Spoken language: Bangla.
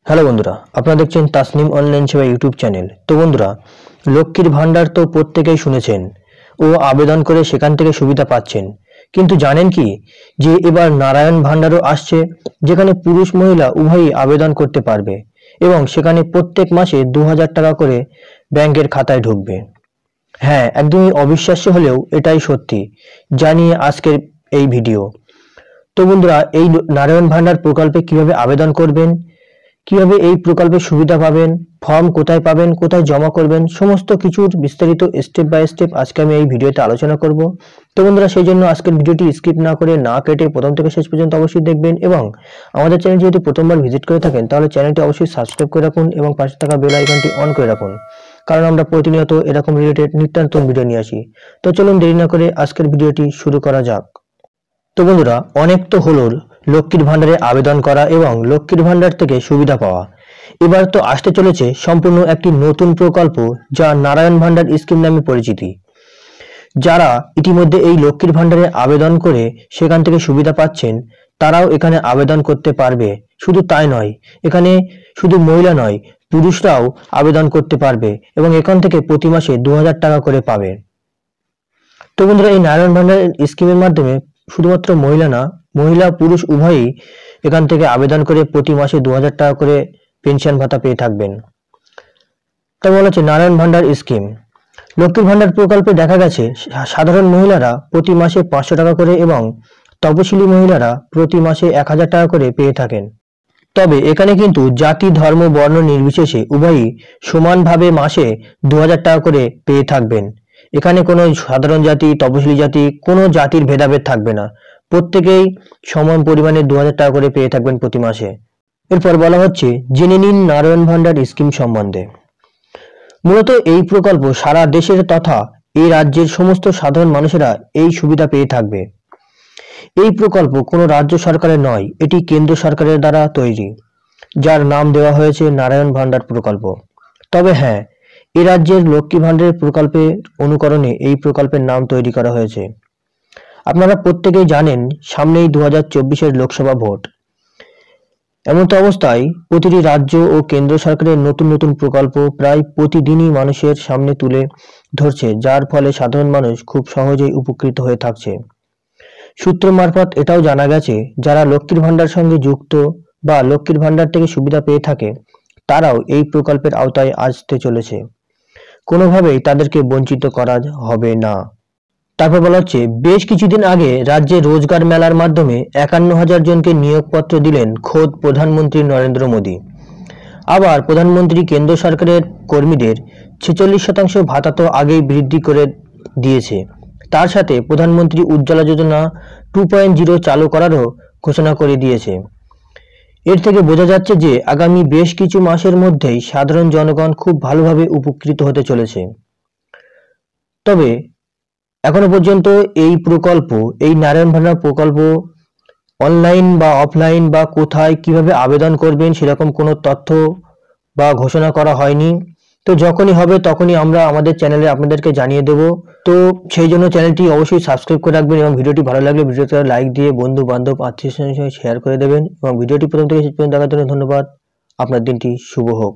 হ্যালো বন্ধুরা, আপনারা দেখছেন তাসনিম অনলাইন সেবা ইউটিউব চ্যানেল। তো বন্ধুরা, লক্ষ্মীর ভান্ডার তো প্রত্যেকেই শুনেছেন ও আবেদন করে সেখান থেকে সুবিধা পাচ্ছেন। কিন্তু জানেন কি যে এবার নারায়ণ ভান্ডারও আসছে, যেখানে পুরুষ মহিলা উভয়ই আবেদন করতে পারবে এবং সেখানে প্রত্যেক মাসে 2000 টাকা করে ব্যাংকের খাতায় ঢুকবে। হ্যাঁ, একদমই অবিশ্বাস্য হলেও এটাই সত্যি। জানিয়ে আজকের এই ভিডিও। তো বন্ধুরা, এই নারায়ণ ভান্ডার প্রকল্পে কিভাবে আবেদন করবেন, কিভাবে এই প্রকল্পের সুবিধা পাবেন, ফর্ম কোথায় পাবেন, কোথায় জমা করবেন, সমস্ত কিছুর বিস্তারিত স্টেপ বাই স্টেপ আজকে আমি এই ভিডিওতে আলোচনা করব। তো বন্ধুরা, সেই জন্য আজকের ভিডিওটি স্কিপ না করে না কেটে প্রথম থেকে শেষ পর্যন্ত অবশ্যই দেখবেন এবং আমাদের চ্যানেল যদি প্রথমবার ভিজিট করে থাকেন তাহলে চ্যানেলটি অবশ্যই সাবস্ক্রাইব করে রাখুন এবং পাশে থাকা বেল আইকনটি অন করে রাখুন, কারণ আমরা প্রতিনিয়ত এরকম রিলেটেড নিত্য নতুন ভিডিও নিয়ে আসি। তো চলুন দেরি না করে আজকের ভিডিওটি শুরু করা যাক। তো বন্ধুরা, অনেক তো হলো লক্ষ্মীর ভান্ডারে আবেদন করা এবং লক্ষ্মীর ভান্ডার থেকে সুবিধা পাওয়া। এবার তো আসতে চলেছে সম্পূর্ণ একটি নতুন প্রকল্প, যা নারায়ণ ভান্ডার স্কিম নামে পরিচিতি। যারা ইতিমধ্যে এই লক্ষ্মীর ভান্ডারে আবেদন করে সেখান থেকে সুবিধা পাচ্ছেন, তারাও এখানে আবেদন করতে পারবে। শুধু তাই নয়, এখানে শুধু মহিলা নয়, পুরুষরাও আবেদন করতে পারবে এবং এখান থেকে প্রতি মাসে 2000 টাকা করে পাবে। তো বন্ধুরা, এই নারায়ণ ভান্ডার স্কিমের মাধ্যমে শুধুমাত্র মহিলা না, মহিলা পুরুষ উভয়ই এখান থেকে আবেদন করে প্রতি মাসে 2000 টাকা করে পেনশন ভাতা পেয়ে থাকবেন। তা বলা হচ্ছে নারায়ণ ভান্ডার স্কিম। লক্ষ্মীর ভান্ডার প্রকল্পে দেখা গেছে সাধারণ মহিলারা প্রতি মাসে 500 টাকা করে এবং তপশিলি মহিলারা প্রতি মাসে 1000 টাকা করে পেয়ে থাকেন। তবে এখানে কিন্তু জাতি ধর্ম বর্ণ নির্বিশেষে উভয়ই সমানভাবে মাসে 2000 টাকা করে পেয়ে থাকবেন। এখানে কোনো সাধারণ জাতি, তপশিলি জাতি, কোনো জাতির ভেদাভেদ থাকবে না। প্রত্যেকেই সমান পরিমাণে 2000 টাকা করে পেয়ে থাকবেন প্রতি মাসে। এরপর বলা হচ্ছে, জেনে নিন নারায়ণ ভান্ডার স্কিম সম্বন্ধে। মূলত এই প্রকল্প সারা দেশের তথা এই রাজ্যের সমস্ত সাধারণ মানুষেরা এই সুবিধা পেয়ে থাকবে। এই প্রকল্প কোনো রাজ্য সরকারের নয়, এটি কেন্দ্র সরকারের দ্বারা তৈরি, যার নাম দেওয়া হয়েছে নারায়ণ ভান্ডার প্রকল্প। তবে হ্যাঁ, এই রাজ্যের লক্ষ্মী ভান্ডারের প্রকল্পের অনুকরণে এই প্রকল্পের নাম তৈরি করা হয়েছে। আপনারা প্রত্যেকেই জানেন সামনেই 2024-এর লোকসভা ভোট। এমত অবস্থায় প্রতিটি রাজ্য ও কেন্দ্র সরকারের নতুন নতুন প্রকল্প প্রায় প্রতিদিনই মানুষের সামনে তুলে ধরছে, যার ফলে সাধারণ মানুষ খুব সহজেই উপকৃত হয়ে থাকছে। সূত্র মারফত এটাও জানা গেছে, যারা লক্ষ্মীর ভান্ডার সঙ্গে যুক্ত বা লক্ষ্মীর ভান্ডার থেকে সুবিধা পেয়ে থাকে, তারাও এই প্রকল্পের আওতায় আসতে চলেছে। কোনোভাবেই তাদেরকে বঞ্চিত করা হবে না। তারপর বলা হচ্ছে, বেশ কিছুদিন আগে রাজ্যে রোজগার মেলার মাধ্যমে 51,000 জনকে নিয়োগপত্র দিলেন খোদ প্রধানমন্ত্রী নরেন্দ্র মোদী। আবার প্রধানমন্ত্রী কেন্দ্র সরকারের কর্মীদের 46% ভাতা তো আগেই বৃদ্ধি করে দিয়েছে। তার সাথে প্রধানমন্ত্রী উজ্জ্বলা যোজনা 2.0 চালু করারও ঘোষণা করে দিয়েছে। এর থেকে বোঝা যাচ্ছে যে আগামী বেশ কিছু মাসের মধ্যেই সাধারণ জনগণ খুব ভালোভাবে উপকৃত হতে চলেছে। তবে এখনো পর্যন্ত এই প্রকল্প, এই নারায়ণ ভান্ডার প্রকল্প অনলাইন বা অফলাইন বা কোথায় কিভাবে আবেদন করবেন সেরকম কোনো তথ্য বা ঘোষণা করা হয়নি। তো যখনই হবে তখনই আমরা আমাদের চ্যানেলে আপনাদেরকে জানিয়ে দেব। তো সেই জন্য চ্যানেলটি অবশ্যই সাবস্ক্রাইব করে রাখবেন এবং ভিডিওটি ভালো লাগলে ভিডিওতে লাইক দিয়ে বন্ধু বান্ধব আত্মীয়স্বজনের সঙ্গে শেয়ার করে দেবেন এবং ভিডিওটি প্রথম থেকে শেষ পর্যন্ত দেখার জন্য ধন্যবাদ। আপনার দিনটি শুভ হোক।